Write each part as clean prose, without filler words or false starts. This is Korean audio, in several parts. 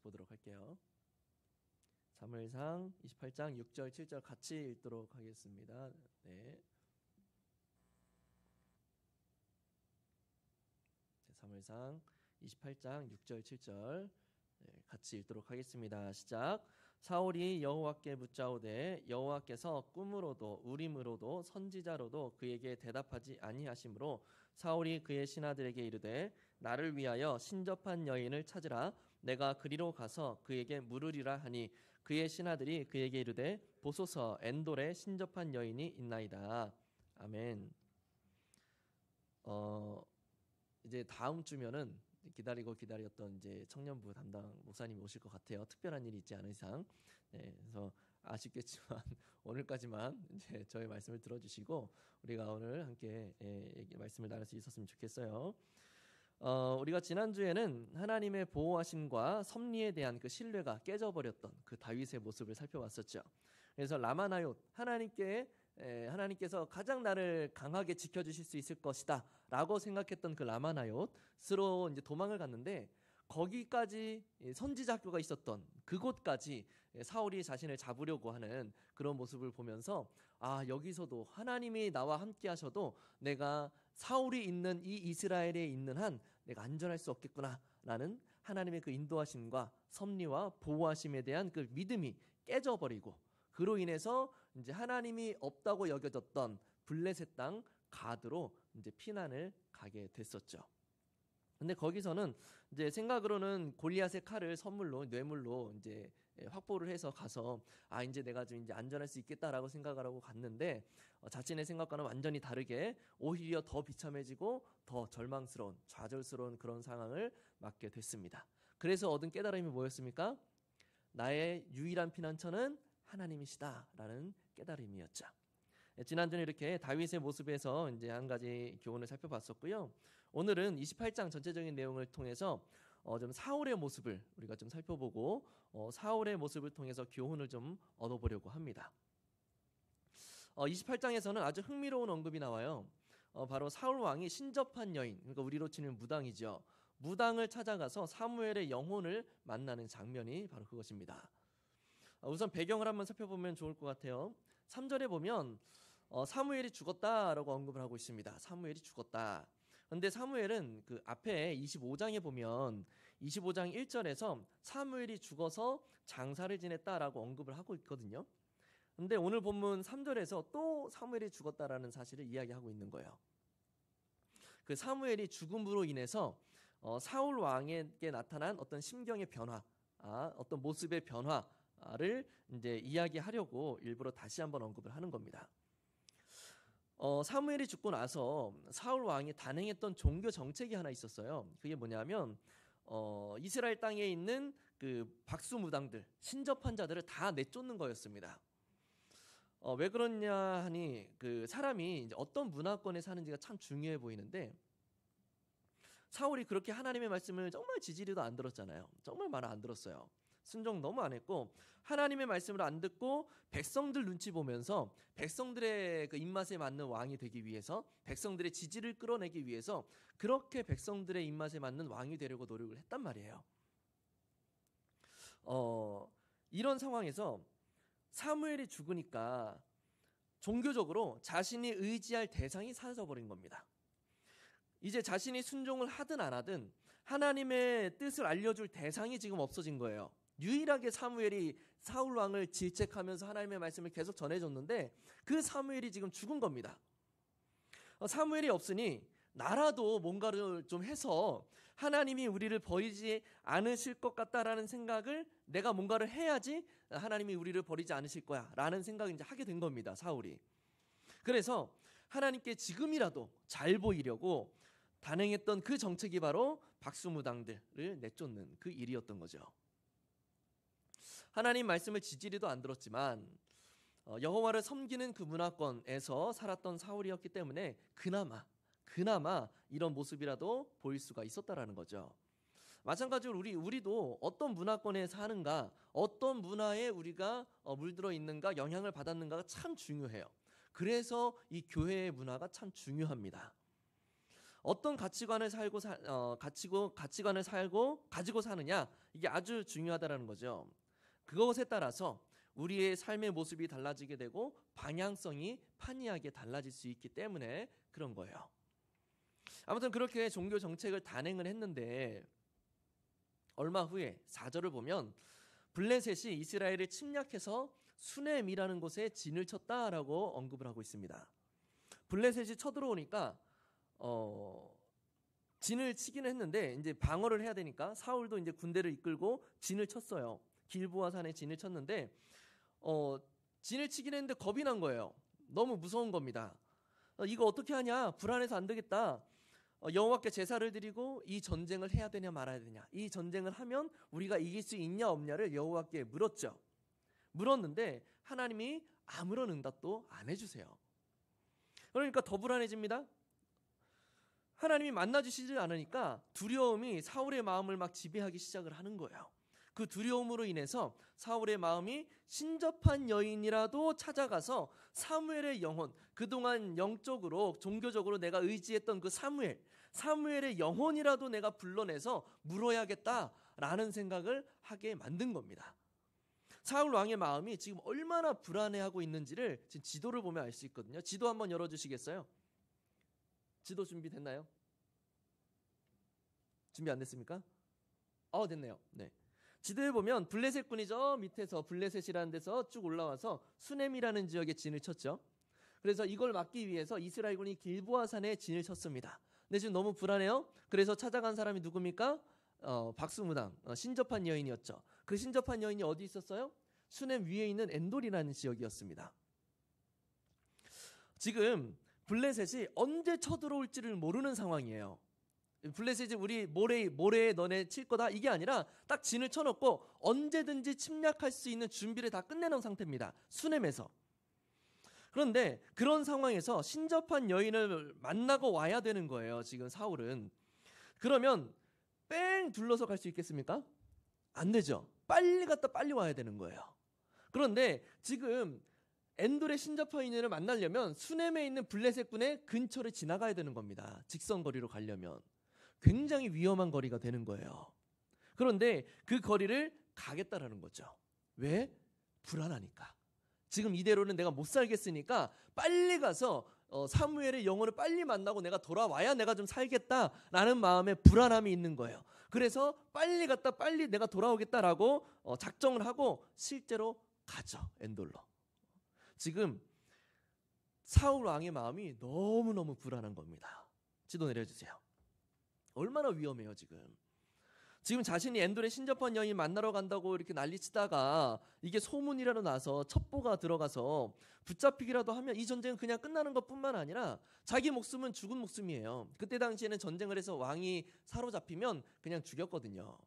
같이 보도록 할게요. 사무엘상 28장 6절 7절 같이 읽도록 하겠습니다. 네. 사무엘상 28장 6절 7절 같이 읽도록 하겠습니다. 시작. 사울이 여호와께 묻자오되 여호와께서 꿈으로도 우림으로도 선지자로도 그에게 대답하지 아니하시므로 사울이 그의 신하들에게 이르되 나를 위하여 신접한 여인을 찾으라. 내가 그리로 가서 그에게 물으리라 하니 그의 신하들이 그에게 이르되 보소서 엔돌에 신접한 여인이 있나이다. 아멘. 이제 다음 주면은 기다리고 기다렸던 이제 청년부 담당 목사님이 오실 것 같아요. 특별한 일이 있지 않은 이상. 네, 그래서 아쉽겠지만 오늘까지만 이제 저의 말씀을 들어주시고 우리가 오늘 함께 말씀을 나눌 수 있었으면 좋겠어요. 우리가 지난주에는 하나님의 보호하심과 섭리에 대한 그 신뢰가 깨져버렸던 그 다윗의 모습을 살펴봤었죠. 그래서 라마나옳 하나님께서 가장 나를 강하게 지켜주실 수 있을 것이다 라고 생각했던 그 라마나옳으로 이제 도망을 갔는데 거기까지 선지자 학교가 있었던 그곳까지 사울이 자신을 잡으려고 하는 그런 모습을 보면서 여기서도 하나님이 나와 함께 하셔도 내가 사울이 있는 이 이스라엘에 있는 한 내가 안전할 수 없겠구나 라는 하나님의 그 인도하심과 섭리와 보호하심에 대한 그 믿음이 깨져버리고 그로 인해서 이제 하나님이 없다고 여겨졌던 블레셋 땅 가드로 이제 피난을 가게 됐었죠. 근데 거기서는 이제 생각으로는 골리앗의 칼을 선물로 뇌물로 이제 확보를 해서 가서 이제 내가 좀 이제 안전할 수 있겠다라고 생각을 하고 갔는데 자신의 생각과는 완전히 다르게 오히려 더 비참해지고 더 절망스러운 좌절스러운 그런 상황을 맞게 됐습니다. 그래서 얻은 깨달음이 뭐였습니까? 나의 유일한 피난처는 하나님이시다라는 깨달음이었죠. 지난주에 이렇게 다윗의 모습에서 이제 한 가지 교훈을 살펴봤었고요. 오늘은 28장 전체적인 내용을 통해서 좀 사울의 모습을 우리가 좀 살펴보고 사울의 모습을 통해서 교훈을 좀 얻어보려고 합니다. 28장에서는 아주 흥미로운 언급이 나와요. 바로 사울 왕이 신접한 여인, 그러니까 우리로 치는 무당이죠. 무당을 찾아가서 사무엘의 영혼을 만나는 장면이 바로 그것입니다. 우선 배경을 한번 살펴보면 좋을 것 같아요. 3절에 보면 사무엘이 죽었다라고 언급을 하고 있습니다. 사무엘이 죽었다. 그런데 사무엘은 그 앞에 25장에 보면 25장 1절에서 사무엘이 죽어서 장사를 지냈다라고 언급을 하고 있거든요. 그런데 오늘 본문 3절에서 또 사무엘이 죽었다라는 사실을 이야기하고 있는 거예요. 그 사무엘이 죽음으로 인해서 사울 왕에게 나타난 어떤 심경의 변화, 어떤 모습의 변화를 이제 이야기하려고 일부러 다시 한번 언급을 하는 겁니다. 사무엘이 죽고 나서 사울 왕이 단행했던 종교 정책이 하나 있었어요. 그게 뭐냐면 이스라엘 땅에 있는 그 박수무당들, 신접한 자들을 다 내쫓는 거였습니다. 왜 그러냐 하니 그 사람이 이제 어떤 문화권에 사는지가 참 중요해 보이는데 사울이 그렇게 하나님의 말씀을 정말 지지리도 안 들었잖아요. 정말 말 안 들었어요. 순종 너무 안 했고 하나님의 말씀을 안 듣고 백성들 눈치 보면서 백성들의 그 입맛에 맞는 왕이 되기 위해서 백성들의 지지를 끌어내기 위해서 그렇게 백성들의 입맛에 맞는 왕이 되려고 노력을 했단 말이에요. 이런 상황에서 사무엘이 죽으니까 종교적으로 자신이 의지할 대상이 사라져버린 겁니다. 이제 자신이 순종을 하든 안 하든 하나님의 뜻을 알려줄 대상이 지금 없어진 거예요. 유일하게 사무엘이 사울 왕을 질책하면서 하나님의 말씀을 계속 전해줬는데 그 사무엘이 지금 죽은 겁니다. 사무엘이 없으니 나라도 뭔가를 좀 해서 하나님이 우리를 버리지 않으실 것 같다라는 생각을 내가 뭔가를 해야지 하나님이 우리를 버리지 않으실 거야 라는 생각을 이제 하게 된 겁니다. 사울이. 그래서 하나님께 지금이라도 잘 보이려고 단행했던 그 정책이 바로 박수무당들을 내쫓는 그 일이었던 거죠. 하나님 말씀을 지지리도 안 들었지만 여호와를 섬기는 그 문화권에서 살았던 사울이었기 때문에 그나마 이런 모습이라도 보일 수가 있었다라는 거죠. 마찬가지로 우리도 어떤 문화권에 사는가, 어떤 문화에 우리가 물들어 있는가, 영향을 받았는가가 참 중요해요. 그래서 이 교회의 문화가 참 중요합니다. 어떤 가치관을 가치관을 가지고 사느냐, 이게 아주 중요하다라는 거죠. 그것에 따라서 우리의 삶의 모습이 달라지게 되고 방향성이 판이하게 달라질 수 있기 때문에 그런 거예요. 아무튼 그렇게 종교 정책을 단행을 했는데 얼마 후에 4절을 보면 블레셋이 이스라엘을 침략해서 수넴이라는 곳에 진을 쳤다라고 언급을 하고 있습니다. 블레셋이 쳐들어오니까 진을 치기는 했는데 이제 방어를 해야 되니까 사울도 이제 군대를 이끌고 진을 쳤어요. 길보아 산에 진을 쳤는데 진을 치긴 했는데 겁이 난 거예요. 너무 무서운 겁니다. 이거 어떻게 하냐? 불안해서 안 되겠다. 여호와께 제사를 드리고 이 전쟁을 해야 되냐 말아야 되냐, 이 전쟁을 하면 우리가 이길 수 있냐 없냐를 여호와께 물었죠. 물었는데 하나님이 아무런 응답도 안 해주세요. 그러니까 더 불안해집니다. 하나님이 만나주시지 않으니까 두려움이 사울의 마음을 막 지배하기 시작을 하는 거예요. 그 두려움으로 인해서 사울의 마음이 신접한 여인이라도 찾아가서 사무엘의 영혼, 그동안 영적으로 종교적으로 내가 의지했던 그 사무엘의 영혼이라도 내가 불러내서 물어야겠다라는 생각을 하게 만든 겁니다. 사울 왕의 마음이 지금 얼마나 불안해하고 있는지를 지금 지도를 보면 알 수 있거든요. 지도 한번 열어주시겠어요? 지도 준비됐나요? 준비 안 됐습니까? 됐네요. 네. 지도에 보면 블레셋 군이 저 밑에서 블레셋이라는 데서 쭉 올라와서 수넴이라는 지역에 진을 쳤죠. 그래서 이걸 막기 위해서 이스라엘군이 길보아 산에 진을 쳤습니다. 근데 지금 너무 불안해요. 그래서 찾아간 사람이 누굽니까? 박수무당, 신접한 여인이었죠. 그 신접한 여인이 어디 있었어요? 수넴 위에 있는 엔돌이라는 지역이었습니다. 지금 블레셋이 언제 쳐들어올지를 모르는 상황이에요. 블레셋이 우리 모래에 너네 칠 거다, 이게 아니라 딱 진을 쳐놓고 언제든지 침략할 수 있는 준비를 다 끝내놓은 상태입니다. 수넴에서. 그런데 그런 상황에서 신접한 여인을 만나고 와야 되는 거예요. 지금 사울은. 그러면 뺑 둘러서 갈 수 있겠습니까? 안 되죠. 빨리 갔다 빨리 와야 되는 거예요. 그런데 지금 엔돌의 신접한 여인을 만나려면 수넴에 있는 블레셋군의 근처를 지나가야 되는 겁니다. 직선거리로 가려면. 굉장히 위험한 거리가 되는 거예요. 그런데 그 거리를 가겠다라는 거죠. 왜? 불안하니까. 지금 이대로는 내가 못 살겠으니까 빨리 가서 사무엘의 영혼을 빨리 만나고 내가 돌아와야 내가 좀 살겠다라는 마음에 불안함이 있는 거예요. 그래서 빨리 갔다 빨리 내가 돌아오겠다라고 작정을 하고 실제로 가죠. 엔돌로. 지금 사울 왕의 마음이 너무너무 불안한 겁니다. 지도 내려주세요. 얼마나 위험해요. 지금 자신이 엔돌의 신접한 여인 만나러 간다고 이렇게 난리치다가 이게 소문이라도 나서 첩보가 들어가서 붙잡히기라도 하면 이 전쟁은 그냥 끝나는 것뿐만 아니라 자기 목숨은 죽은 목숨이에요. 그때 당시에는 전쟁을 해서 왕이 사로잡히면 그냥 죽였거든요.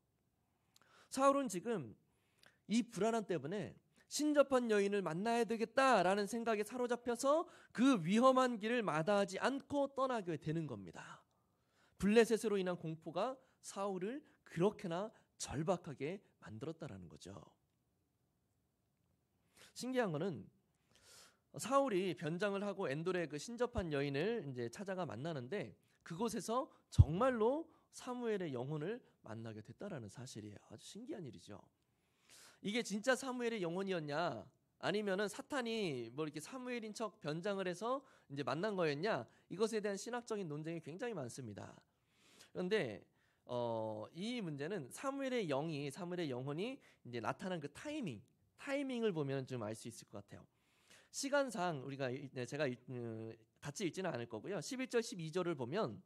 사울은 지금 이 불안함 때문에 신접한 여인을 만나야 되겠다라는 생각에 사로잡혀서 그 위험한 길을 마다하지 않고 떠나게 되는 겁니다. 블레셋으로 인한 공포가 사울을 그렇게나 절박하게 만들었다라는 거죠. 신기한 거는 사울이 변장을 하고 엔돌의 그 신접한 여인을 이제 찾아가 만나는데 그곳에서 정말로 사무엘의 영혼을 만나게 됐다라는 사실이에요. 아주 신기한 일이죠. 이게 진짜 사무엘의 영혼이었냐, 아니면은 사탄이 뭐 이렇게 사무엘인 척 변장을 해서 이제 만난 거였냐, 이것에 대한 신학적인 논쟁이 굉장히 많습니다. 그런데 이 문제는 사무엘의 영혼이 이제 나타난 그 타이밍을 보면 좀 알 수 있을 것 같아요. 시간상 제가 같이 읽지는 않을 거고요. 11절 12절을 보면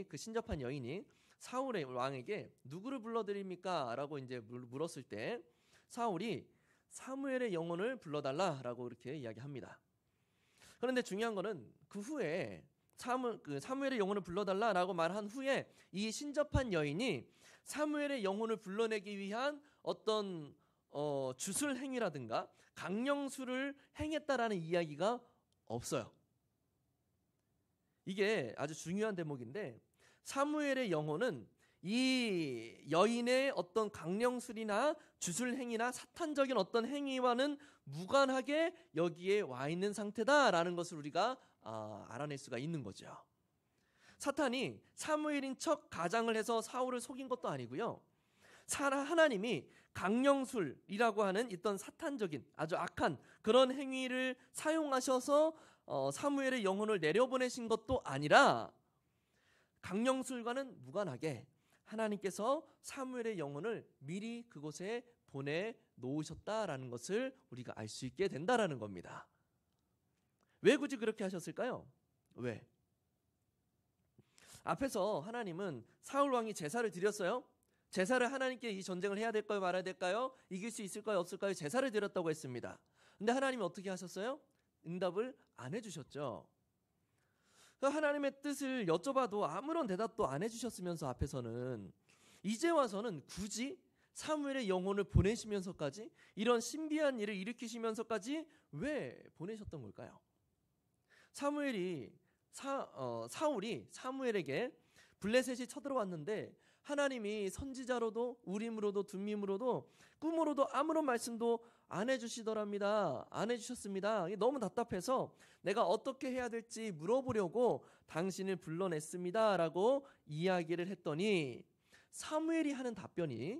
그 신접한 여인이 사울의 왕에게 누구를 불러드립니까? 라고 이제 물었을 때 사울이 사무엘의 영혼을 불러달라라고 이렇게 이야기합니다. 그런데 중요한 거는 그 후에 사무엘의 영혼을 불러달라라고 말한 후에 이 신접한 여인이 사무엘의 영혼을 불러내기 위한 어떤 주술 행위라든가 강령술을 행했다라는 이야기가 없어요. 이게 아주 중요한 대목인데 사무엘의 영혼은 이 여인의 어떤 강령술이나 주술 행위나 사탄적인 어떤 행위와는 무관하게 여기에 와 있는 상태다라는 것을 우리가 알아낼 수가 있는 거죠. 사탄이 사무엘인 척 가장을 해서 사울을 속인 것도 아니고요. 하나님이 강령술이라고 하는 있던 사탄적인 아주 악한 그런 행위를 사용하셔서 사무엘의 영혼을 내려보내신 것도 아니라 강령술과는 무관하게 하나님께서 사무엘의 영혼을 미리 그곳에 보내놓으셨다라는 것을 우리가 알 수 있게 된다라는 겁니다. 왜 굳이 그렇게 하셨을까요? 왜? 앞에서 하나님은 사울 왕이 제사를 드렸어요. 제사를 하나님께 이 전쟁을 해야 될까요? 말아야 될까요? 이길 수 있을까요? 없을까요? 제사를 드렸다고 했습니다. 근데 하나님이 어떻게 하셨어요? 응답을 안 해주셨죠. 하나님의 뜻을 여쭤봐도 아무런 대답도 안 해주셨으면서 앞에서는 이제 와서는 굳이 사무엘의 영혼을 보내시면서까지 이런 신비한 일을 일으키시면서까지 왜 보내셨던 걸까요? 사울이 사무엘에게 블레셋이 쳐들어왔는데 하나님이 선지자로도 우림으로도 둠밈으로도 꿈으로도 아무런 말씀도 안 해주시더랍니다. 안 해주셨습니다. 너무 답답해서 내가 어떻게 해야 될지 물어보려고 당신을 불러냈습니다 라고 이야기를 했더니 사무엘이 하는 답변이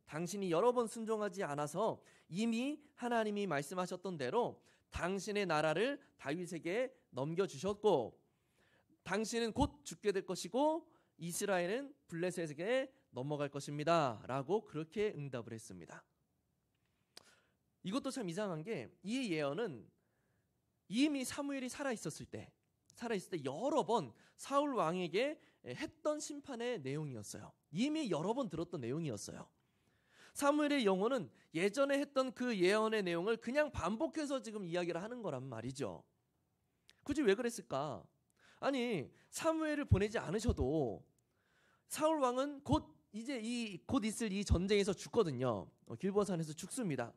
당신이 여러 번 순종하지 않아서 이미 하나님이 말씀하셨던 대로 당신의 나라를 다윗에게 넘겨주셨고 당신은 곧 죽게 될 것이고 이스라엘은 블레셋에게 넘어갈 것입니다 라고 그렇게 응답을 했습니다. 이것도 참 이상한 게 이 예언은 이미 사무엘이 살아있을 때 여러 번 사울 왕에게 했던 심판의 내용이었어요. 이미 여러 번 들었던 내용이었어요. 사무엘의 영혼은 예전에 했던 그 예언의 내용을 그냥 반복해서 지금 이야기를 하는 거란 말이죠. 굳이 왜 그랬을까? 아니 사무엘을 보내지 않으셔도 사울 왕은 곧 있을 이 전쟁에서 죽거든요. 길보아산에서 죽습니다.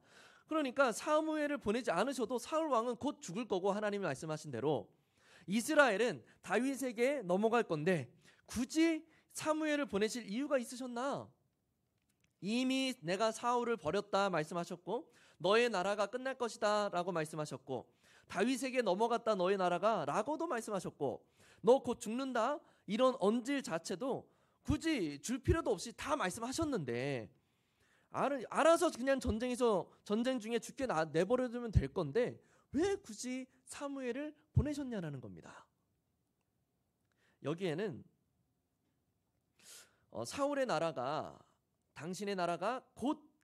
그러니까 사무엘을 보내지 않으셔도 사울 왕은 곧 죽을 거고 하나님이 말씀하신 대로 이스라엘은 다윗에게 넘어갈 건데 굳이 사무엘을 보내실 이유가 있으셨나? 이미 내가 사울을 버렸다 말씀하셨고 너의 나라가 끝날 것이다 라고 말씀하셨고 다윗에게 넘어갔다 너의 나라가 라고도 말씀하셨고 너 곧 죽는다 이런 언질 자체도 굳이 줄 필요도 없이 다 말씀하셨는데 알아서 그냥 전쟁 중에 죽게 내버려두면 될 건데 왜 굳이 사무엘을 보내셨냐라는 겁니다. 여기에는 사울의 나라가 당신의 나라가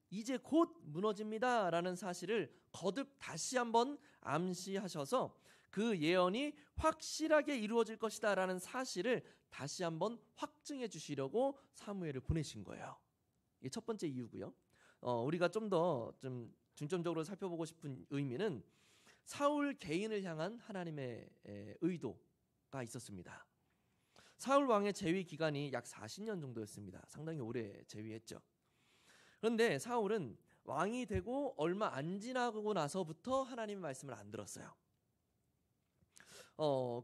이제 곧 무너집니다 라는 사실을 거듭 다시 한번 암시하셔서 그 예언이 확실하게 이루어질 것이다 라는 사실을 다시 한번 확증해 주시려고 사무엘을 보내신 거예요. 이게 첫 번째 이유고요. 우리가 좀 더 중점적으로 살펴보고 싶은 의미는 사울 개인을 향한 하나님의 의도가 있었습니다. 사울 왕의 재위 기간이 약 40년 정도였습니다. 상당히 오래 재위했죠. 그런데 사울은 왕이 되고 얼마 안 지나고 나서부터 하나님의 말씀을 안 들었어요.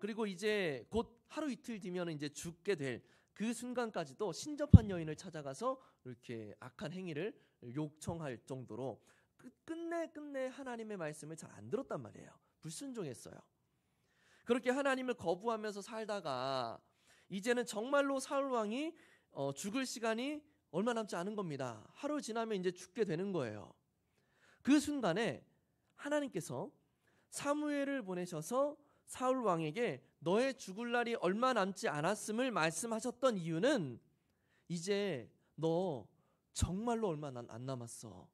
그리고 이제 곧 하루 이틀 뒤면 이제 죽게 될 그 순간까지도 신접한 여인을 찾아가서 이렇게 악한 행위를 요청할 정도로 끝내 하나님의 말씀을 잘 안 들었단 말이에요. 불순종했어요. 그렇게 하나님을 거부하면서 살다가 이제는 정말로 사울 왕이 죽을 시간이 얼마 남지 않은 겁니다. 하루 지나면 이제 죽게 되는 거예요. 그 순간에 하나님께서 사무엘을 보내셔서 사울 왕에게 너의 죽을 날이 얼마 남지 않았음을 말씀하셨던 이유는 이제 너 정말로 얼마 안 남았어.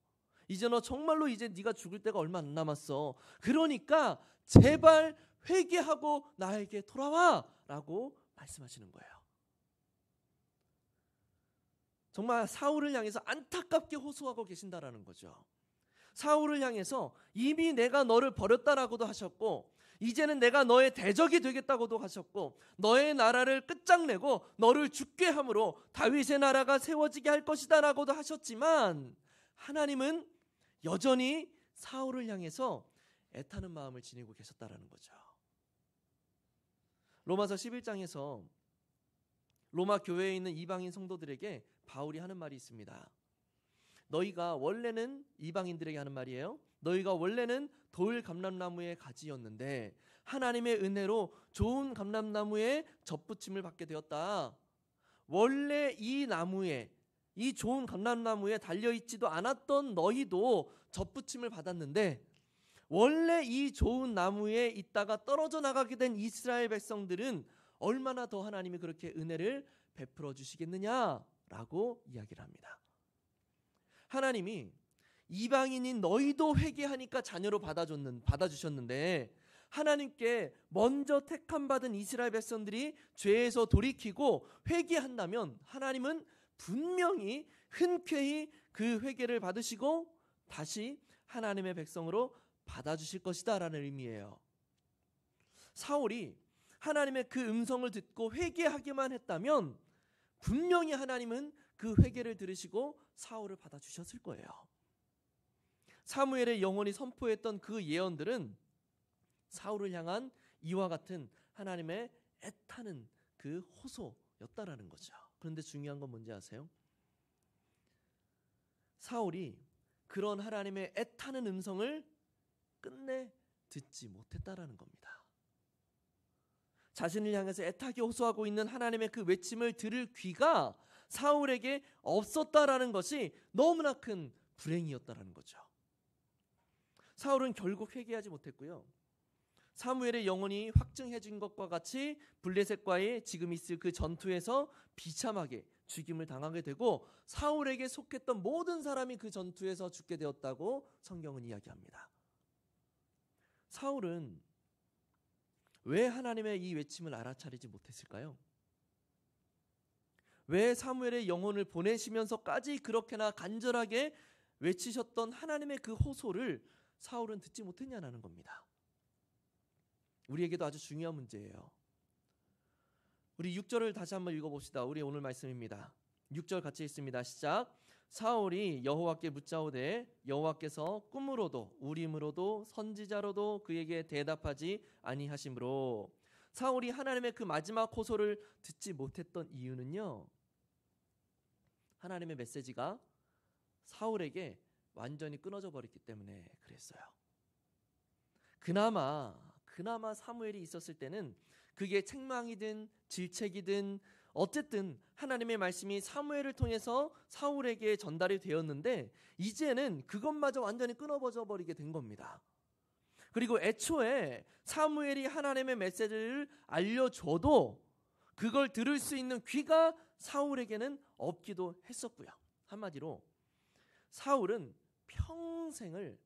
이제 너 정말로 이제 네가 죽을 때가 얼마 안 남았어. 그러니까 제발 회개하고 나에게 돌아와 라고 말씀하시는 거예요. 정말 사울을 향해서 안타깝게 호소하고 계신다라는 거죠. 사울을 향해서 이미 내가 너를 버렸다라고도 하셨고 이제는 내가 너의 대적이 되겠다고도 하셨고 너의 나라를 끝장내고 너를 죽게 함으로 다윗의 나라가 세워지게 할 것이다 라고도 하셨지만 하나님은 여전히 사울을 향해서 애타는 마음을 지니고 계셨다라는 거죠. 로마서 11장에서 로마 교회에 있는 이방인 성도들에게 바울이 하는 말이 있습니다. 너희가 원래는 이방인들에게 하는 말이에요. 너희가 원래는 돌 감람나무의 가지였는데 하나님의 은혜로 좋은 감람나무에 접붙임을 받게 되었다. 원래 이 나무에, 이 좋은 감람나무에 달려있지도 않았던 너희도 접붙임을 받았는데, 원래 이 좋은 나무에 있다가 떨어져 나가게 된 이스라엘 백성들은 얼마나 더 하나님이 그렇게 은혜를 베풀어 주시겠느냐라고 이야기를 합니다. 하나님이 이방인인 너희도 회개하니까 자녀로 받아주셨는데, 하나님께 먼저 택함 받은 이스라엘 백성들이 죄에서 돌이키고 회개한다면 하나님은 분명히 흔쾌히 그 회개를 받으시고 다시 하나님의 백성으로 받아주실 것이다 라는 의미예요. 사울이 하나님의 그 음성을 듣고 회개하기만 했다면 분명히 하나님은 그 회개를 들으시고 사울을 받아주셨을 거예요. 사무엘의 영혼이 선포했던 그 예언들은 사울을 향한 이와 같은 하나님의 애타는 그 호소였다라는 거죠. 그런데 중요한 건 뭔지 아세요? 사울이 그런 하나님의 애타는 음성을 끝내 듣지 못했다라는 겁니다. 자신을 향해서 애타게 호소하고 있는 하나님의 그 외침을 들을 귀가 사울에게 없었다라는 것이 너무나 큰 불행이었다라는 거죠. 사울은 결국 회개하지 못했고요. 사무엘의 영혼이 확증해진 것과 같이 블레셋과의 지금 있을 그 전투에서 비참하게 죽임을 당하게 되고 사울에게 속했던 모든 사람이 그 전투에서 죽게 되었다고 성경은 이야기합니다. 사울은 왜 하나님의 이 외침을 알아차리지 못했을까요? 왜 사무엘의 영혼을 보내시면서까지 그렇게나 간절하게 외치셨던 하나님의 그 호소를 사울은 듣지 못했냐는 겁니다. 우리에게도 아주 중요한 문제예요. 우리 6절을 다시 한번 읽어봅시다. 우리 오늘 말씀입니다. 6절 같이 읽습니다. 시작. 사울이 여호와께 묻자오되 여호와께서 꿈으로도 우림으로도 선지자로도 그에게 대답하지 아니하심으로. 사울이 하나님의 그 마지막 호소를 듣지 못했던 이유는요, 하나님의 메시지가 사울에게 완전히 끊어져 버렸기 때문에 그랬어요. 그나마 사무엘이 있었을 때는 그게 책망이든 질책이든 어쨌든 하나님의 말씀이 사무엘을 통해서 사울에게 전달이 되었는데 이제는 그것마저 완전히 끊어져 버리게 된 겁니다. 그리고 애초에 사무엘이 하나님의 메시지를 알려줘도 그걸 들을 수 있는 귀가 사울에게는 없기도 했었고요. 한마디로 사울은 평생을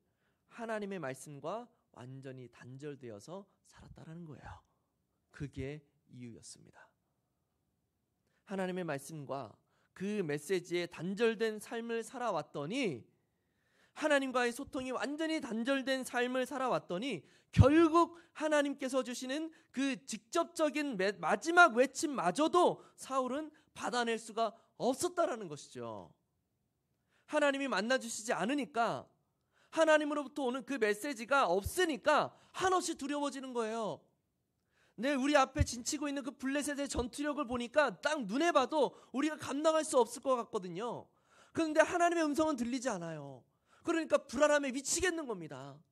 하나님의 말씀과 완전히 단절되어서 살았다라는 거예요. 그게 이유였습니다. 하나님의 말씀과 그 메시지에 단절된 삶을 살아왔더니, 하나님과의 소통이 완전히 단절된 삶을 살아왔더니 결국 하나님께서 주시는 그 직접적인 마지막 외침마저도 사울은 받아낼 수가 없었다라는 것이죠. 하나님이 만나주시지 않으니까, 하나님으로부터 오는 그 메시지가 없으니까 한없이 두려워지는 거예요. 네, 우리 앞에 진치고 있는 그 블레셋의 전투력을 보니까 딱 눈에 봐도 우리가 감당할 수 없을 것 같거든요. 그런데 하나님의 음성은 들리지 않아요. 그러니까 불안함에 미치겠는 겁니다.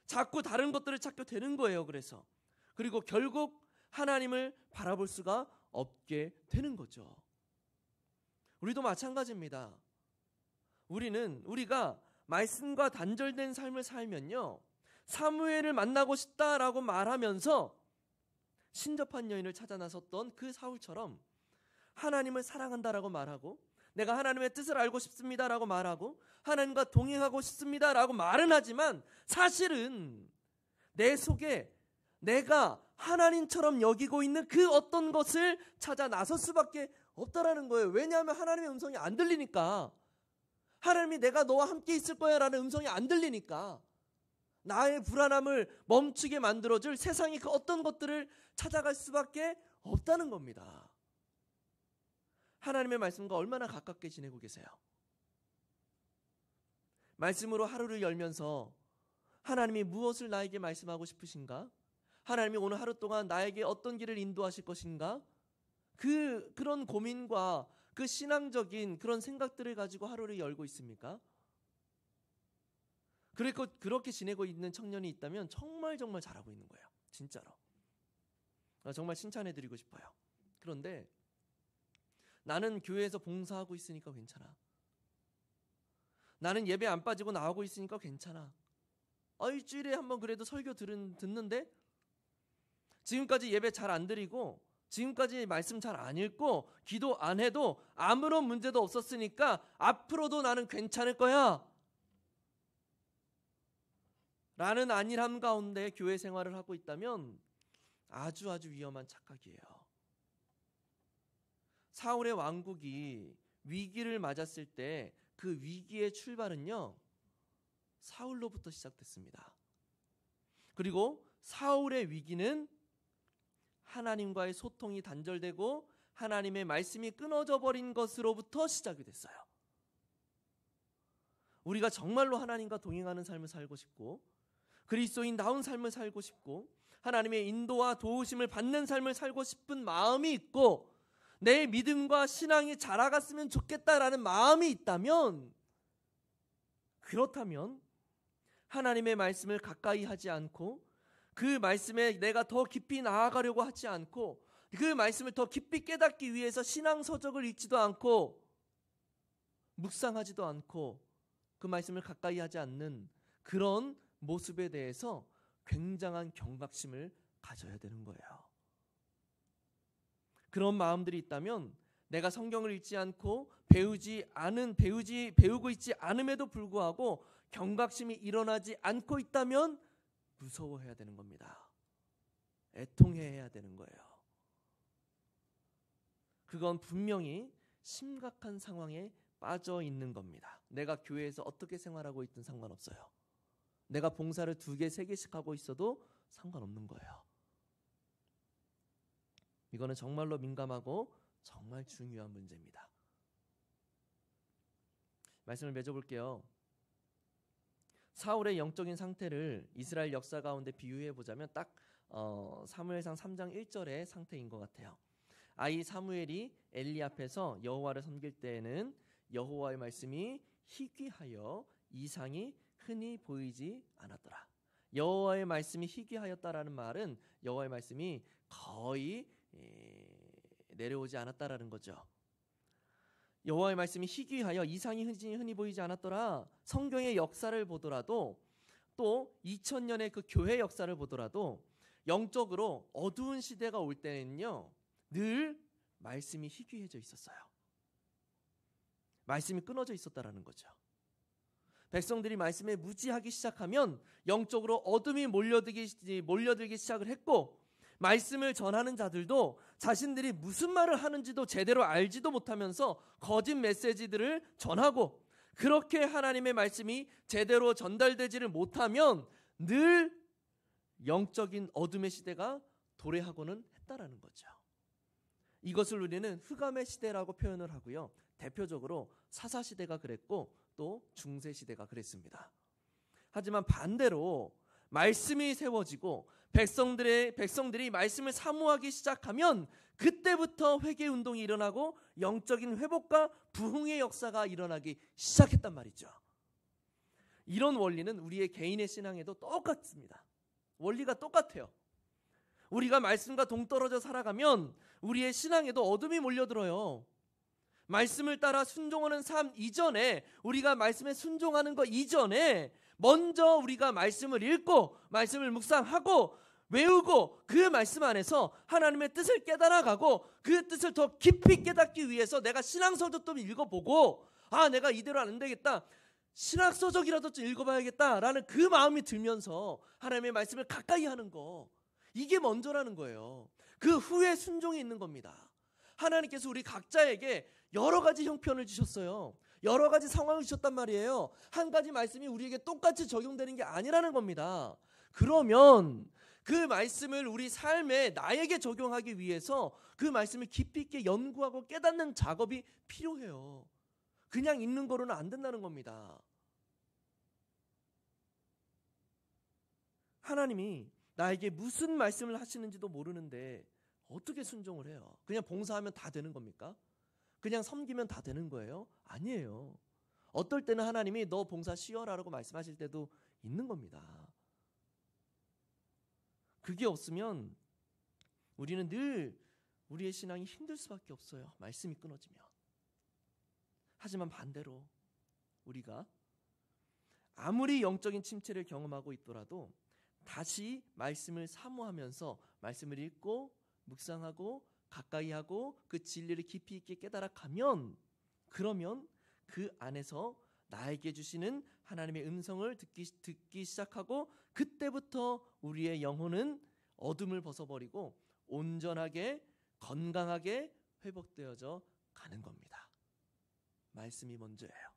자꾸 다른 것들을 찾게 되는 거예요. 그리고 결국 하나님을 바라볼 수가 없게 되는 거죠. 우리도 마찬가지입니다. 우리가 말씀과 단절된 삶을 살면요, 사무엘을 만나고 싶다라고 말하면서 신접한 여인을 찾아 나섰던 그 사울처럼 하나님을 사랑한다라고 말하고, 내가 하나님의 뜻을 알고 싶습니다라고 말하고, 하나님과 동행하고 싶습니다라고 말은 하지만 사실은 내 속에 내가 하나님처럼 여기고 있는 그 어떤 것을 찾아 나설 수밖에 없다라는 거예요. 왜냐하면 하나님의 음성이 안 들리니까. 하나님이 내가 너와 함께 있을 거야 라는 음성이 안 들리니까 나의 불안함을 멈추게 만들어줄 세상의 그 어떤 것들을 찾아갈 수밖에 없다는 겁니다. 하나님의 말씀과 얼마나 가깝게 지내고 계세요? 말씀으로 하루를 열면서 하나님이 무엇을 나에게 말씀하고 싶으신가? 하나님이 오늘 하루 동안 나에게 어떤 길을 인도하실 것인가? 그런 고민과 그 신앙적인 그런 생각들을 가지고 하루를 열고 있습니까? 그렇게 지내고 있는 청년이 있다면 정말 잘하고 있는 거예요. 진짜로. 정말 칭찬해드리고 싶어요. 그런데 나는 교회에서 봉사하고 있으니까 괜찮아. 나는 예배 안 빠지고 나오고 있으니까 괜찮아. 일주일에 한번 그래도 설교 듣는데 지금까지 예배 잘 안 드리고 지금까지 말씀 잘 안 읽고 기도 안 해도 아무런 문제도 없었으니까 앞으로도 나는 괜찮을 거야 라는 안일함 가운데 교회 생활을 하고 있다면 아주 위험한 착각이에요. 사울의 왕국이 위기를 맞았을 때 그 위기의 출발은요, 사울로부터 시작됐습니다. 그리고 사울의 위기는 하나님과의 소통이 단절되고 하나님의 말씀이 끊어져 버린 것으로부터 시작이 됐어요. 우리가 정말로 하나님과 동행하는 삶을 살고 싶고 그리스도인다운 삶을 살고 싶고 하나님의 인도와 도우심을 받는 삶을 살고 싶은 마음이 있고 내 믿음과 신앙이 자라갔으면 좋겠다라는 마음이 있다면, 그렇다면 하나님의 말씀을 가까이 하지 않고 그 말씀에 내가 더 깊이 나아가려고 하지 않고 그 말씀을 더 깊이 깨닫기 위해서 신앙서적을 읽지도 않고 묵상하지도 않고 그 말씀을 가까이 하지 않는 그런 모습에 대해서 굉장한 경각심을 가져야 되는 거예요. 그런 마음들이 있다면 내가 성경을 읽지 않고 배우고 있지 않음에도 불구하고 경각심이 일어나지 않고 있다면 무서워해야 되는 겁니다. 애통해야 되는 거예요. 그건 분명히 심각한 상황에 빠져 있는 겁니다. 내가 교회에서 어떻게 생활하고 있든 상관없어요. 내가 봉사를 2개, 3개씩 하고 있어도 상관없는 거예요. 이거는 정말로 민감하고 정말 중요한 문제입니다. 말씀을 맺어볼게요. 사울의 영적인 상태를 이스라엘 역사 가운데 비유해 보자면 딱 사무엘상 3장 1절의 상태인 것 같아요. 아이 사무엘이 엘리 앞에서 여호와를 섬길 때에는 여호와의 말씀이 희귀하여 이상이 흔히 보이지 않았더라. 여호와의 말씀이 희귀하였다라는 말은 여호와의 말씀이 거의 내려오지 않았다라는 거죠. 여호와의 말씀이 희귀하여 이상이 흔히 보이지 않았더라. 성경의 역사를 보더라도 또 2000년의 그 교회 역사를 보더라도 영적으로 어두운 시대가 올 때는요 늘 말씀이 희귀해져 있었어요. 말씀이 끊어져 있었다라는 거죠. 백성들이 말씀에 무지하기 시작하면 영적으로 어둠이 몰려들기 시작을 했고 말씀을 전하는 자들도 자신들이 무슨 말을 하는지도 제대로 알지도 못하면서 거짓 메시지들을 전하고 그렇게 하나님의 말씀이 제대로 전달되지를 못하면 늘 영적인 어둠의 시대가 도래하고는 했다라는 거죠. 이것을 우리는 흑암의 시대라고 표현을 하고요. 대표적으로 사사시대가 그랬고 또 중세시대가 그랬습니다. 하지만 반대로 말씀이 세워지고 백성들이 말씀을 사모하기 시작하면 그때부터 회개운동이 일어나고 영적인 회복과 부흥의 역사가 일어나기 시작했단 말이죠. 이런 원리는 우리의 개인의 신앙에도 똑같습니다. 원리가 똑같아요. 우리가 말씀과 동떨어져 살아가면 우리의 신앙에도 어둠이 몰려들어요. 말씀을 따라 순종하는 삶 이전에 우리가 말씀에 순종하는 것 이전에 먼저 우리가 말씀을 읽고 말씀을 묵상하고 외우고 그 말씀 안에서 하나님의 뜻을 깨달아가고 그 뜻을 더 깊이 깨닫기 위해서 내가 신앙서적 좀 읽어보고 내가 이대로 안 되겠다. 신학서적이라도 좀 읽어봐야겠다라는 그 마음이 들면서 하나님의 말씀을 가까이 하는 거 이게 먼저라는 거예요. 그 후에 순종이 있는 겁니다. 하나님께서 우리 각자에게 여러 가지 형편을 주셨어요. 여러 가지 상황을 주셨단 말이에요. 한 가지 말씀이 우리에게 똑같이 적용되는 게 아니라는 겁니다. 그러면 그 말씀을 우리 삶에 나에게 적용하기 위해서 그 말씀을 깊이 있게 연구하고 깨닫는 작업이 필요해요. 그냥 읽는 거로는 안 된다는 겁니다. 하나님이 나에게 무슨 말씀을 하시는지도 모르는데 어떻게 순종을 해요? 그냥 봉사하면 다 되는 겁니까? 그냥 섬기면 다 되는 거예요? 아니에요. 어떨 때는 하나님이 너 봉사 쉬어라라고 말씀하실 때도 있는 겁니다. 그게 없으면 우리는 늘 우리의 신앙이 힘들 수밖에 없어요. 말씀이 끊어지면. 하지만 반대로 우리가 아무리 영적인 침체를 경험하고 있더라도 다시 말씀을 사모하면서 말씀을 읽고 묵상하고 가까이 하고 그 진리를 깊이 있게 깨달아 가면, 그러면 그 안에서 나에게 주시는 하나님의 음성을 듣기 시작하고, 그때부터 우리의 영혼은 어둠을 벗어버리고 온전하게 건강하게 회복되어져 가는 겁니다. 말씀이 먼저예요.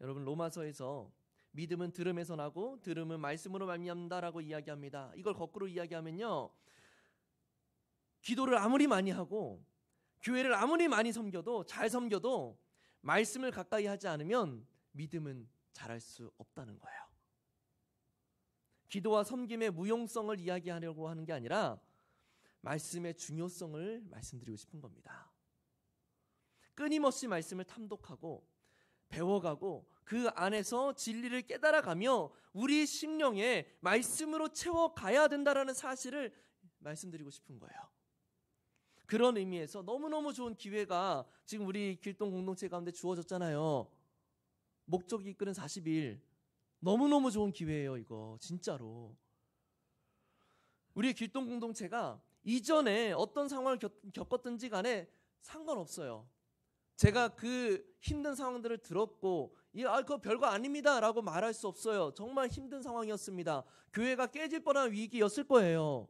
여러분, 로마서에서 믿음은 들음에서 나고 들음은 말씀으로 말미암는다라고 이야기합니다. 이걸 거꾸로 이야기하면요, 기도를 아무리 많이 하고 교회를 아무리 많이 섬겨도, 잘 섬겨도 말씀을 가까이 하지 않으면 믿음은 자랄 수 없다는 거예요. 기도와 섬김의 무용성을 이야기하려고 하는 게 아니라 말씀의 중요성을 말씀드리고 싶은 겁니다. 끊임없이 말씀을 탐독하고 배워가고 그 안에서 진리를 깨달아가며 우리 심령에 말씀으로 채워가야 된다라는 사실을 말씀드리고 싶은 거예요. 그런 의미에서 너무너무 좋은 기회가 지금 우리 길동 공동체 가운데 주어졌잖아요. 목적이 이끄는 40일. 너무너무 좋은 기회예요, 이거. 진짜로. 우리 길동 공동체가 이전에 어떤 상황을 겪었든지 간에 상관없어요. 제가 그 힘든 상황들을 들었고, 그거 별거 아닙니다 라고 말할 수 없어요. 정말 힘든 상황이었습니다. 교회가 깨질 뻔한 위기였을 거예요.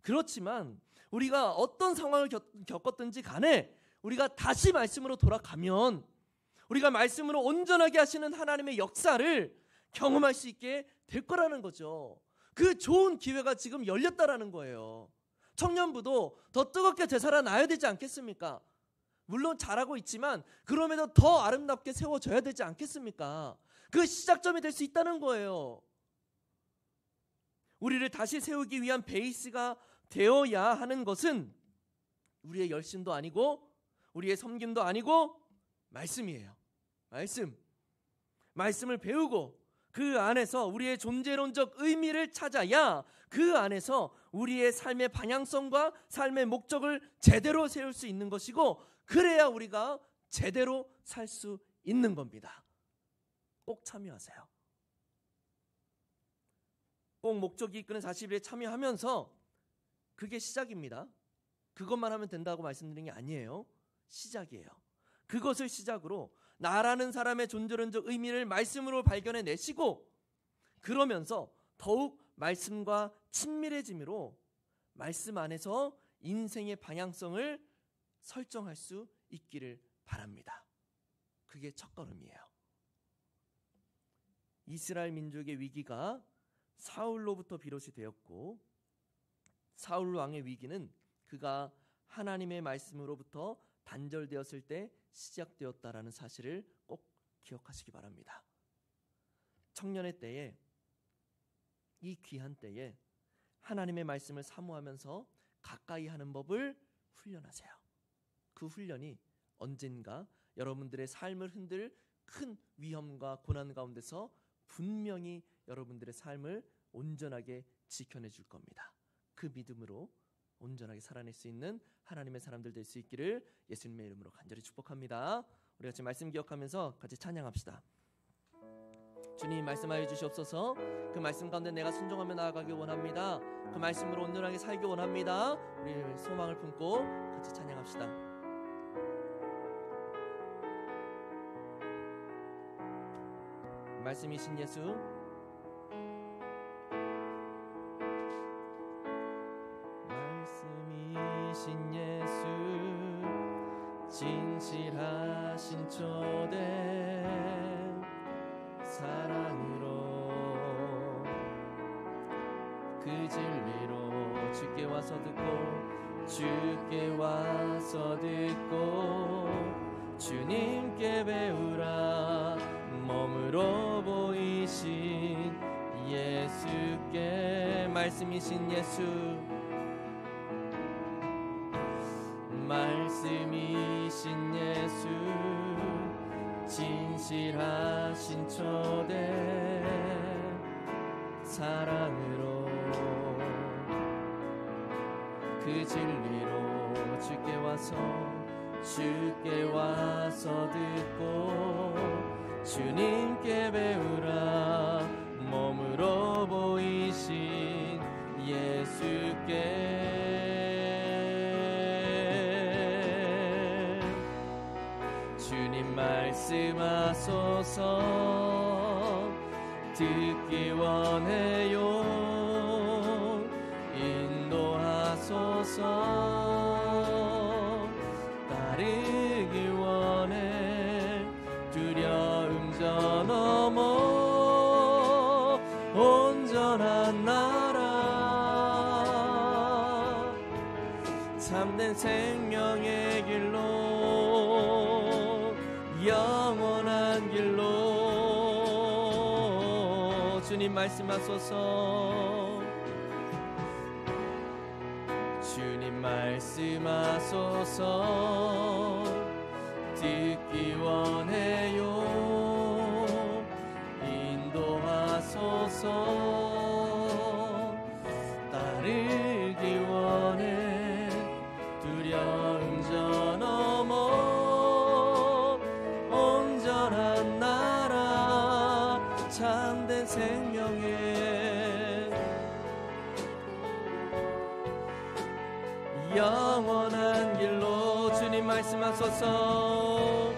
그렇지만 우리가 어떤 상황을 겪었든지 간에 우리가 다시 말씀으로 돌아가면 우리가 말씀으로 온전하게 하시는 하나님의 역사를 경험할 수 있게 될 거라는 거죠. 그 좋은 기회가 지금 열렸다라는 거예요. 청년부도 더 뜨겁게 되살아나야 되지 않겠습니까? 물론 잘하고 있지만 그럼에도 더 아름답게 세워져야 되지 않겠습니까? 그 시작점이 될 수 있다는 거예요. 우리를 다시 세우기 위한 베이스가 되어야 하는 것은 우리의 열심도 아니고 우리의 섬김도 아니고 말씀이에요. 말씀을 배우고 그 안에서 우리의 존재론적 의미를 찾아야 그 안에서 우리의 삶의 방향성과 삶의 목적을 제대로 세울 수 있는 것이고, 그래야 우리가 제대로 살 수 있는 겁니다. 꼭 참여하세요. 꼭 목적이 이끄는 40일에 참여하면서, 그게 시작입니다. 그것만 하면 된다고 말씀드리는 게 아니에요. 시작이에요. 그것을 시작으로 나라는 사람의 존재론적 의미를 말씀으로 발견해 내시고, 그러면서 더욱 말씀과 친밀해짐으로 말씀 안에서 인생의 방향성을 설정할 수 있기를 바랍니다. 그게 첫걸음이에요. 이스라엘 민족의 위기가 사울로부터 비롯이 되었고, 사울 왕의 위기는 그가 하나님의 말씀으로부터 단절되었을 때 시작되었다라는 사실을 꼭 기억하시기 바랍니다. 청년의 때에, 이 귀한 때에 하나님의 말씀을 사모하면서 가까이 하는 법을 훈련하세요. 그 훈련이 언젠가 여러분들의 삶을 흔들 큰 위험과 고난 가운데서 분명히 여러분들의 삶을 온전하게 지켜내 줄 겁니다. 그 믿음으로 온전하게 살아낼 수 있는 하나님의 사람들 될 수 있기를 예수님의 이름으로 간절히 축복합니다. 우리 같이 말씀 기억하면서 같이 찬양합시다. 주님, 말씀하여 주시옵소서. 그 말씀 가운데 내가 순종하며 나아가기 원합니다. 그 말씀으로 온전하게 살기 원합니다. 우리 소망을 품고 같이 찬양합시다. 말씀이신 예수, 말씀이신 예수, 진실하신 초대 사랑으로 그 진리로 주께 와서 듣고, 주께 와서 듣고 주님께 배우라. 몸으로 보이신 예수께, 말씀이신 예수, 말씀이신 예수, 진실하신 초대 사랑으로 그 진리로 주께 와서 듣고 주님께 배우라 몸으로 보이신 예수께 주님 말씀하소서 듣기 원해요 인도하소서 따르기 원해 두려움 저 넘어 온전한 나라 참된 생명의 길로 영원한 길로 주님 말씀하소서 주님 말씀하소서 듣기 원해요 인도하소서 따르기 원해 두려움 저 넘어 온전한 나라 참된 생명의 영원한 길로 주님 말씀하소서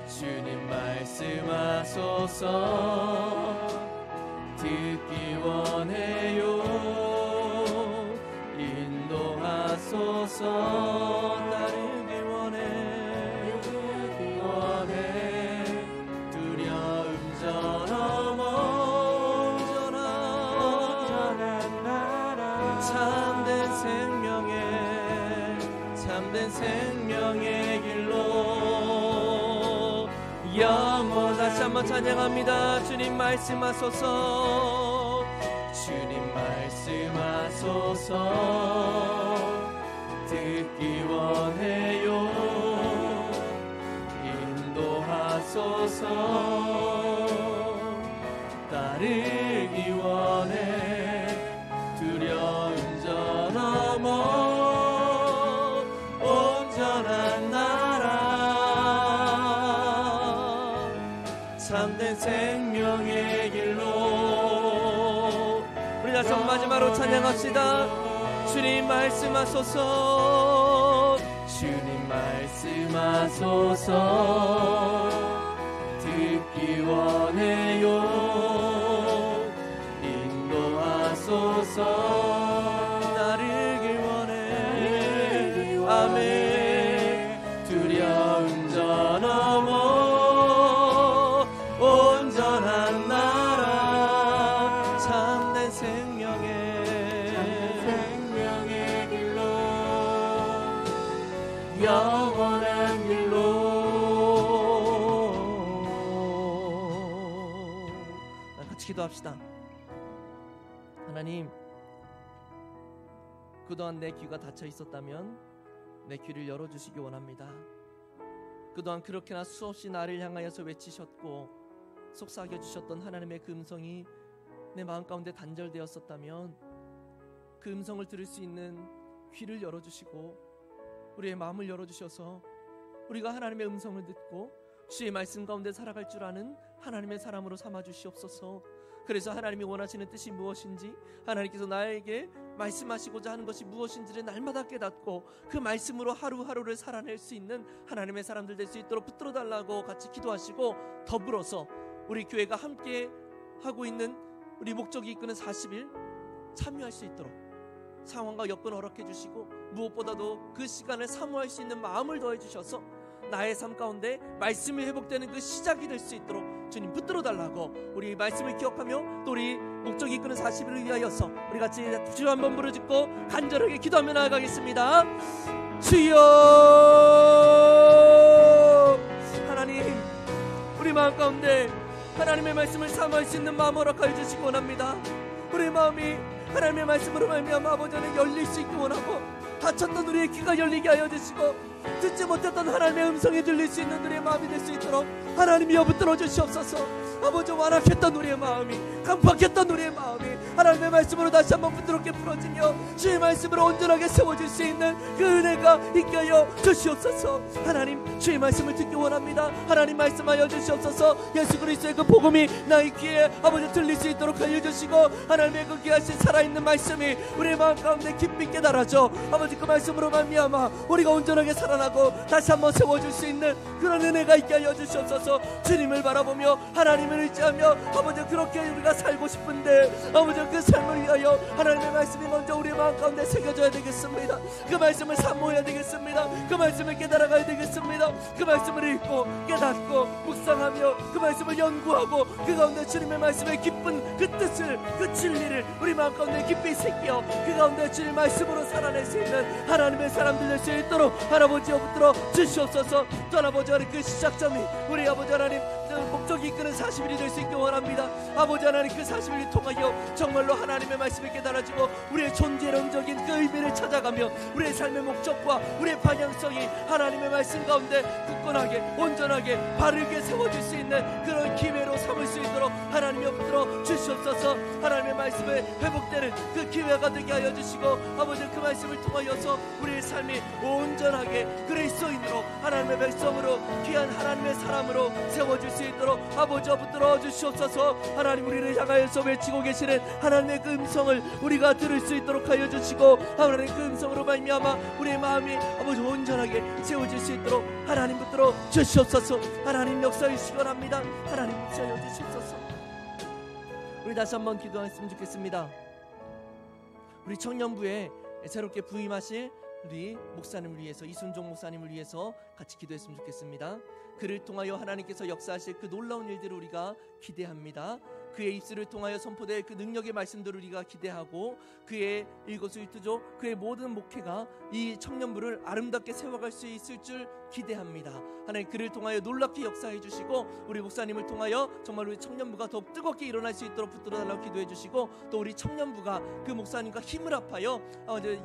주님 말씀하소서 듣기 원해요 인도하소서 따르기 원해 두려움 저 넘어 온전한 나라 참된 생명의 길로 영원 다시 한번 찬양합니다. 주님 말씀하소서 주님 말씀하소서 듣기 원해요 인도하소서 따르기 원해 두려움 저 넘어 온전한 나라 참된 생명의 길로 우리 다시 한번 마지막으로 찬양합시다. 주님 말씀하소서 주님 말씀하소서 듣기 원해요 인도하소서 따르기 원해 아멘 두려움 저 넘어 온전한 나라 참된 생명의 길로 영원한 길로 같이 기도합시다. 하나님 그동안 내 귀가 닫혀 있었다면 내 귀를 열어주시기 원합니다. 그동안 그렇게나 수없이 나를 향하여서 외치셨고 속삭여주셨던 하나님의 그 음성이 내 마음 가운데 단절되었었다면 그 음성을 들을 수 있는 귀를 열어주시고 우리의 마음을 열어주셔서 우리가 하나님의 음성을 듣고 주의 말씀 가운데 살아갈 줄 아는 하나님의 사람으로 삼아주시옵소서. 그래서 하나님이 원하시는 뜻이 무엇인지 하나님께서 나에게 말씀하시고자 하는 것이 무엇인지를 날마다 깨닫고 그 말씀으로 하루하루를 살아낼 수 있는 하나님의 사람들 될 수 있도록 붙들어 달라고 같이 기도하시고 더불어서 우리 교회가 함께 하고 있는 우리 목적이 이끄는 40일 참여할 수 있도록 상황과 여건 허락해 주시고 무엇보다도 그 시간을 사모할 수 있는 마음을 더해 주셔서 나의 삶 가운데 말씀이 회복되는 그 시작이 될 수 있도록 주님 붙들어 달라고 우리 말씀을 기억하며 또 우리 목적이 이끄는 40일을 위하여서 우리 같이 주여 한번 부르짖고 간절하게 기도하며 나아가겠습니다. 주여 하나님 우리 마음 가운데 하나님의 말씀을 사모할 수 있는 마음 허락하여 주시기 원합니다. 우리 마음이 하나님의 말씀으로 말미암아 아버지 안에 열릴 수 있기 원하고 닫혔던 우리의 귀가 열리게 하여 주시고 듣지 못했던 하나님의 음성이 들릴 수 있는 우리의 마음이 될 수 있도록 하나님이여 붙들어 주시옵소서. 아버지, 완악했던 우리의 마음이, 강팍했던 우리의 마음이 하나님의 말씀으로 다시 한번 부드럽게 풀어지며 주의 말씀으로 온전하게 세워질 수 있는 그 은혜가 있게 하여 주시옵소서. 하나님, 주의 말씀을 듣기 원합니다. 하나님 말씀하여 주시옵소서. 예수 그리스도의 그 복음이 나의 귀에 아버지 들릴 수 있도록 하여 주시고 하나님의 그 귀하신 살아있는 말씀이 우리의 마음 가운데 깊이 깨달아져 아버지 그 말씀으로 말미암아 우리가 온전하게 살아나고 다시 한번 세워질 수 있는 그런 은혜가 있게 하여 주시옵소서. 주님을 바라보며 하나님을 의지하며 아버지 그렇게 우리가 살고 싶은데 아버지 그 삶을 위하여 하나님의 말씀이 먼저 우리의 마음 가운데 새겨져야 되겠습니다. 그 말씀을 사모해야 되겠습니다. 그 말씀을 깨달아가야 되겠습니다. 그 말씀을 읽고 깨닫고 묵상하며 그 말씀을 연구하고 그 가운데 주님의 말씀의 기쁜 그 뜻을, 그 진리를 우리 마음 가운데 깊이 새겨 그 가운데 주님 말씀으로 살아낼 수 있는 하나님의 사람들 될 수 있도록 할아버지여 붙들어 주시옵소서. 또 아버지 하나님 그 시작점이 우리 아버지 하나님 목적이 이끄는 40일이 될 수 있기 원합니다. 아버지 하나님 그 40일을 통하여 정말로 하나님의 말씀이 깨달아지고 우리의 존재론적인 그 의미를 찾아가며 우리의 삶의 목적과 우리의 방향성이 하나님의 말씀 가운데 굳건하게 온전하게 바르게 세워질 수 있는 그런 기회로 삼을 수 있도록 하나님이 붙들어 주시옵소서. 하나님의 말씀에 회복되는 그 기회가 되게 하여 주시고 아버지 그 말씀을 통하여서 우리의 삶이 온전하게 그리스도인으로 하나님의 백성으로 귀한 하나님의 사람으로 세워질 수 있도록 아버지와 붙들어 주시옵소서. 하나님 우리를 향하여서 외치고 계시는 하나님의 그 음성을 우리가 들을 수 있도록 하여 주시고 하나님 그 음성으로 말미암아 우리의 마음이 아버지 온전하게 세워질 수 있도록 하나님 붙들어 주시옵소서. 하나님 역사해 주시기 바랍니다. 하나님 역사해 주시옵소서. 우리 다시 한번 기도했으면 좋겠습니다. 우리 청년부에 새롭게 부임하실 우리 목사님을 위해서, 이순종 목사님을 위해서 같이 기도했으면 좋겠습니다. 그를 통하여 하나님께서 역사하실 그 놀라운 일들을 우리가 기대합니다. 그의 입술을 통하여 선포될 그 능력의 말씀들을 우리가 기대하고 그의 일거수일투족 그의 모든 목회가 이 청년부를 아름답게 세워갈 수 있을 줄 기대합니다. 하나님 그를 통하여 놀랍게 역사해 주시고 우리 목사님을 통하여 정말 우리 청년부가 더욱 뜨겁게 일어날 수 있도록 붙들어 달라고 기도해 주시고 또 우리 청년부가 그 목사님과 힘을 합하여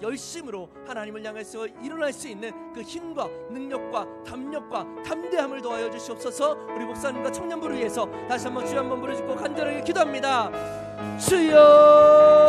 열심으로 하나님을 향해서 일어날 수 있는 그 힘과 능력과 담력과 담대함을 더하여 주시옵소서. 우리 목사님과 청년부를 위해서 다시 한번 주여 한번 부르짖고 간절하게 기도합니다. 주여,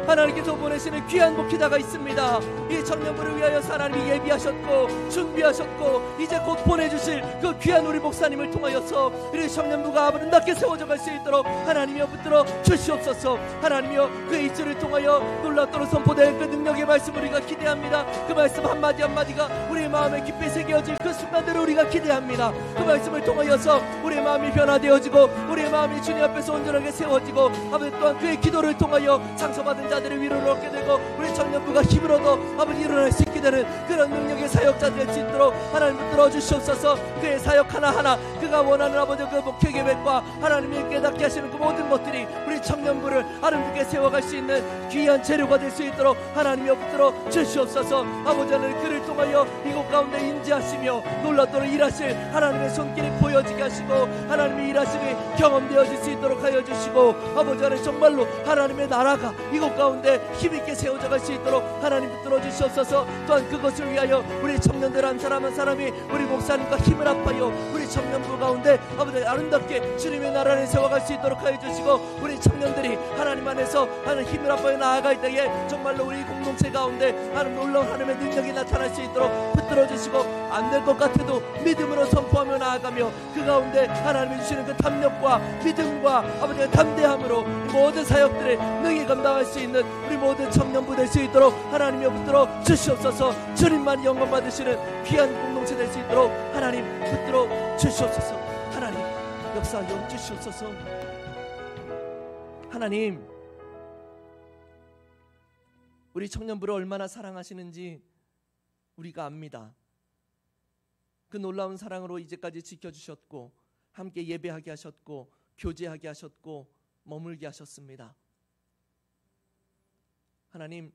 하나님께서 보내시는 귀한 목회자가 있습니다. 이 청년부를 위하여 하나님이 예비하셨고 준비하셨고 이제 곧 보내주실 그 귀한 우리 목사님을 통하여서 우리 청년부가 아름답게 세워져 갈 수 있도록 하나님이여 붙들어 주시옵소서. 하나님이여 그의 입술을 통하여 놀랍도록 선포될 그 능력의 말씀을 우리가 기대합니다. 그 말씀 한마디 한마디가 우리의 마음에 깊이 새겨질 그 순간들을 우리가 기대합니다. 그 말씀을 통하여서 우리의 마음이 변화되어지고 우리의 마음이 주님 앞에서 온전하게 세워지고 아버지 또한 그의 기도를 통하여 상처받은 자들의 위로를 얻게 되고 우리 청년부가 힘을 얻어 아버지 일어날 수 있게 되는 그런 능력의 사역자 될 수 있도록 하나님 붙들어 주시옵소서. 그의 사역 하나하나 그가 원하는 아버지 그 목회 계획과 하나님이 깨닫게 하시는 그 모든 것들이 우리 청년부를 아름답게 세워갈 수 있는 귀한 재료가 될 수 있도록 하나님이 붙들어 주시옵소서. 아버지 하나님 그를 통하여 이곳 가운데 임재하시며 놀랍도록 일하실 하나님의 손길이 보여지게 하시고 하나님의 일하심이 경험되어질 수 있도록 하여 주시고 아버지 하나님 정말로 하나님의 나라가 이곳 가운데 힘있게 세워져 갈 수 있도록 하나님 붙들어 주시옵소서. 또한 그것을 위하여 우리 청년들 한 사람 한 사람이 우리 목사님과 힘을 합하여 우리 청년부 가운데 아버지 아름답게 주님의 나라를 세워갈 수 있도록 하여 주시고 우리 청년들이 하나님 안에서 하나님 힘을 합하여 나아갈 때에 정말로 우리 공동체 가운데 하나님 놀라운 하나님의 능력이 나타날 수 있도록 붙들어 주시고 안 될 것 같아도 믿음으로 선포하며 나아가며 그 가운데 하나님이 주시는 그 담력과 믿음과 아버지의 담대함으로 모든 사역들을 능히 감당할 수 있는 우리 모든 청년부 될 수 있도록 하나님이 붙들어 주시옵소서. 주님만 영광 받으시는 귀한 공동체 될 수 있도록 하나님 붙들어 주시옵소서. 하나님 역사하여 주시옵소서. 하나님 우리 청년부를 얼마나 사랑하시는지 우리가 압니다. 그 놀라운 사랑으로 이제까지 지켜주셨고 함께 예배하게 하셨고 교제하게 하셨고 머물게 하셨습니다. 하나님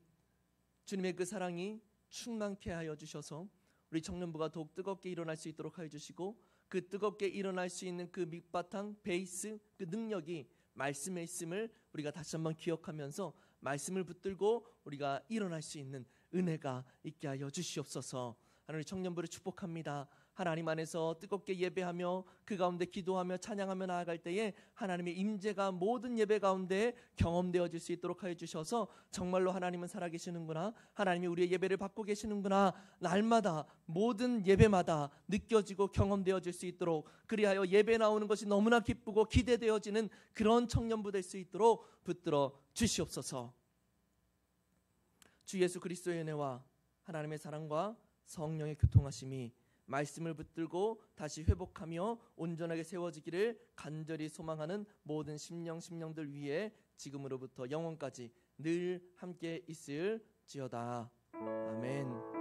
주님의 그 사랑이 충만케 하여 주셔서 우리 청년부가 더욱 뜨겁게 일어날 수 있도록 하여 주시고 그 뜨겁게 일어날 수 있는 그 밑바탕 베이스 그 능력이 말씀에 있음을 우리가 다시 한번 기억하면서 말씀을 붙들고 우리가 일어날 수 있는 은혜가 있게 하여 주시옵소서. 하나님, 청년부를 축복합니다. 하나님 안에서 뜨겁게 예배하며 그 가운데 기도하며 찬양하며 나아갈 때에 하나님의 임재가 모든 예배 가운데 경험되어질 수 있도록 하여 주셔서 정말로 하나님은 살아계시는구나, 하나님이 우리의 예배를 받고 계시는구나, 날마다 모든 예배마다 느껴지고 경험되어질 수 있도록, 그리하여 예배 나오는 것이 너무나 기쁘고 기대되어지는 그런 청년부 될 수 있도록 붙들어 주시옵소서. 주 예수 그리스도의 은혜와 하나님의 사랑과 성령의 교통하심이 말씀을 붙들고 다시 회복하며 온전하게 세워지기를 간절히 소망하는 모든 심령들 위에 지금으로부터 영원까지 늘 함께 있을지어다. 아멘.